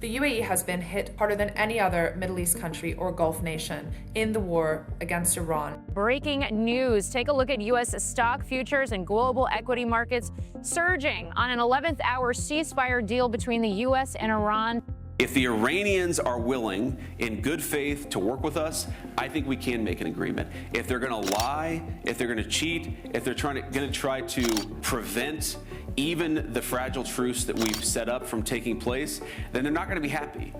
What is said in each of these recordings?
The UAE has been hit harder than any other Middle East country or Gulf nation in the war against Iran. Breaking news. Take a look at U.S. stock futures and global equity markets surging on an 11th hour ceasefire deal between the U.S. and Iran. If the Iranians are willing, in good faith, to work with us, I think we can make an agreement. If they're going to lie, if they're going to cheat, if they're going to try to prevent even the fragile truce that we've set up from taking place, then they're not going to be happy.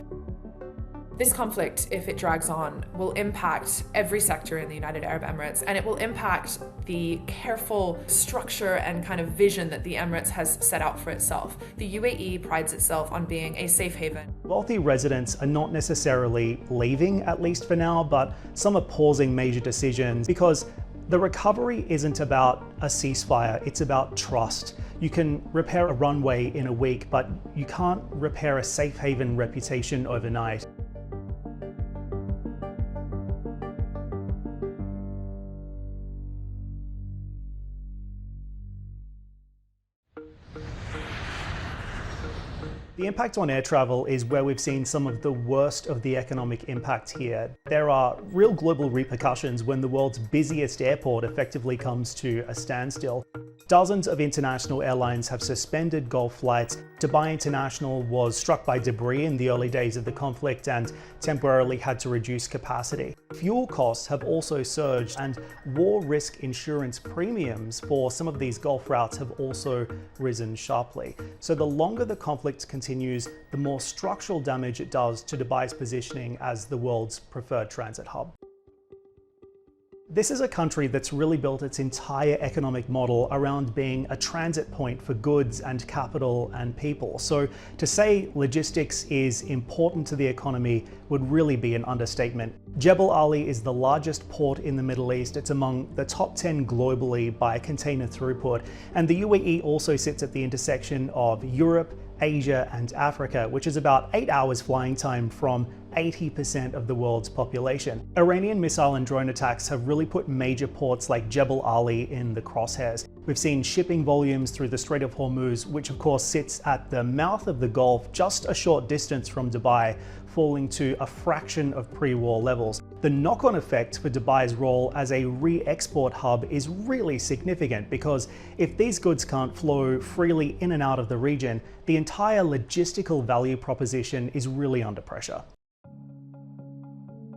This conflict, if it drags on, will impact every sector in the United Arab Emirates, and it will impact the careful structure and kind of vision that the Emirates has set out for itself. The U.A.E. prides itself on being a safe haven. Wealthy residents are not necessarily leaving, at least for now, but some are pausing major decisions because the recovery isn't about a ceasefire, it's about trust. You can repair a runway in a week, but you can't repair a safe haven reputation overnight. The impact on air travel is where we've seen some of the worst of the economic impact here. There are real global repercussions when the world's busiest airport effectively comes to a standstill. Dozens of international airlines have suspended Gulf flights. Dubai International was struck by debris in the early days of the conflict and temporarily had to reduce capacity. Fuel costs have also surged, and war risk insurance premiums for some of these Gulf routes have also risen sharply. So the longer the conflict continues, the more structural damage it does to Dubai's positioning as the world's preferred transit hub. This is a country that's really built its entire economic model around being a transit point for goods and capital and people. So to say logistics is important to the economy would really be an understatement. Jebel Ali is the largest port in the Middle East. It's among the top 10 globally by container throughput. And the UAE also sits at the intersection of Europe, Asia, and Africa, which is about 8 hours flying time from 80% of the world's population. Iranian missile and drone attacks have really put major ports like Jebel Ali in the crosshairs. We've seen shipping volumes through the Strait of Hormuz, which of course sits at the mouth of the Gulf, just a short distance from Dubai, falling to a fraction of pre-war levels. The knock-on effect for Dubai's role as a re-export hub is really significant, because if these goods can't flow freely in and out of the region, the entire logistical value proposition is really under pressure.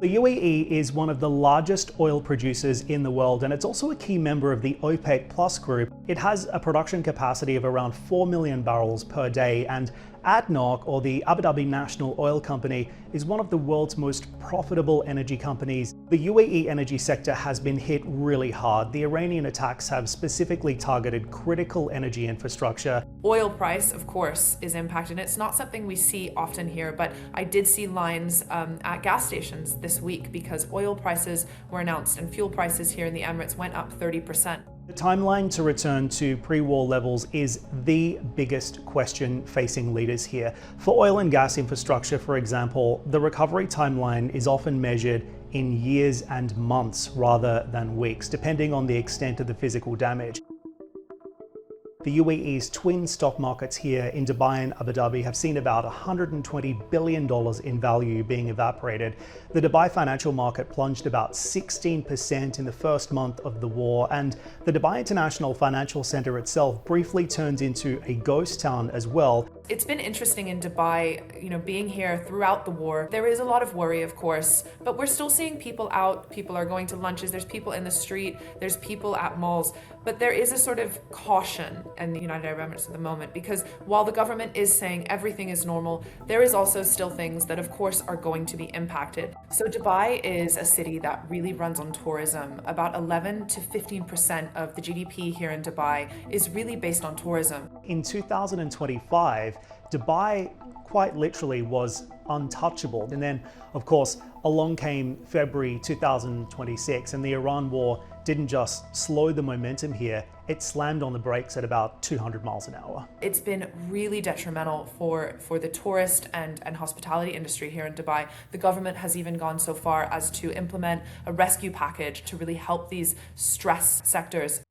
The UAE is one of the largest oil producers in the world, and it's also a key member of the OPEC Plus group. It has a production capacity of around 4 million barrels per day, and ADNOC, or the Abu Dhabi National Oil Company, is one of the world's most profitable energy companies. The UAE energy sector has been hit really hard. The Iranian attacks have specifically targeted critical energy infrastructure. Oil price, of course, is impacted. It's not something we see often here, but I did see lines at gas stations this week because oil prices were announced and fuel prices here in the Emirates went up 30%. The timeline to return to pre-war levels is the biggest question facing leaders here. For oil and gas infrastructure, for example, the recovery timeline is often measured in years and months rather than weeks, depending on the extent of the physical damage. The UAE's twin stock markets here in Dubai and Abu Dhabi have seen about $120 billion in value being evaporated. The Dubai financial market plunged about 16% in the first month of the war, and the Dubai International Financial Center itself briefly turned into a ghost town as well. It's been interesting in Dubai, being here throughout the war. There is a lot of worry, of course, but we're still seeing people out. People are going to lunches. There's people in the street. There's people at malls. But there is a sort of caution in the United Arab Emirates at the moment, because while the government is saying everything is normal, there is also still things that, of course, are going to be impacted. So Dubai is a city that really runs on tourism. About 11 to 15% of the GDP here in Dubai is really based on tourism. In 2025, Dubai quite literally was untouchable. And then, of course, along came February 2026, and the Iran war didn't just slow the momentum here, it slammed on the brakes at about 200 miles an hour. It's been really detrimental for the tourist and hospitality industry here in Dubai. The government has even gone so far as to implement a rescue package to really help these stress sectors.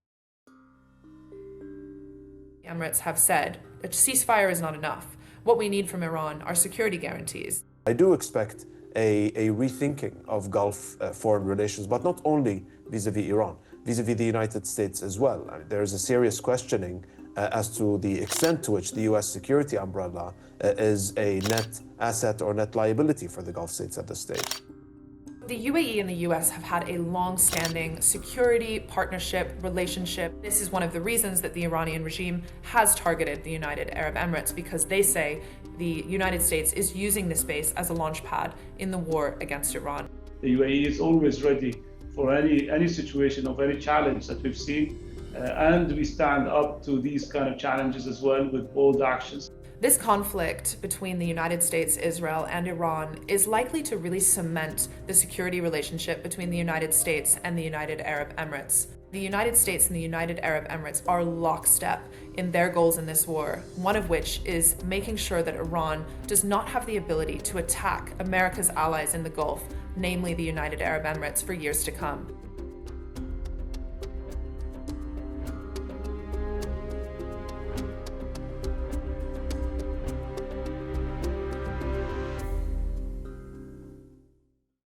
The Emirates have said a ceasefire is not enough. What we need from Iran are security guarantees. I do expect a rethinking of Gulf foreign relations, but not only vis-a-vis Iran, vis-a-vis the United States as well. I mean, there is a serious questioning as to the extent to which the U.S. security umbrella is a net asset or net liability for the Gulf states at this stage. The U.A.E. and the U.S. have had a long-standing security partnership relationship. This is one of the reasons that the Iranian regime has targeted the United Arab Emirates, because they say the United States is using this base as a launch pad in the war against Iran. The U.A.E. is always ready for any situation of any challenge that we've seen, and we stand up to these kind of challenges as well with bold actions. This conflict between the United States, Israel, and Iran is likely to really cement the security relationship between the United States and the United Arab Emirates. The United States and the United Arab Emirates are lockstep in their goals in this war, one of which is making sure that Iran does not have the ability to attack America's allies in the Gulf, namely the United Arab Emirates, for years to come.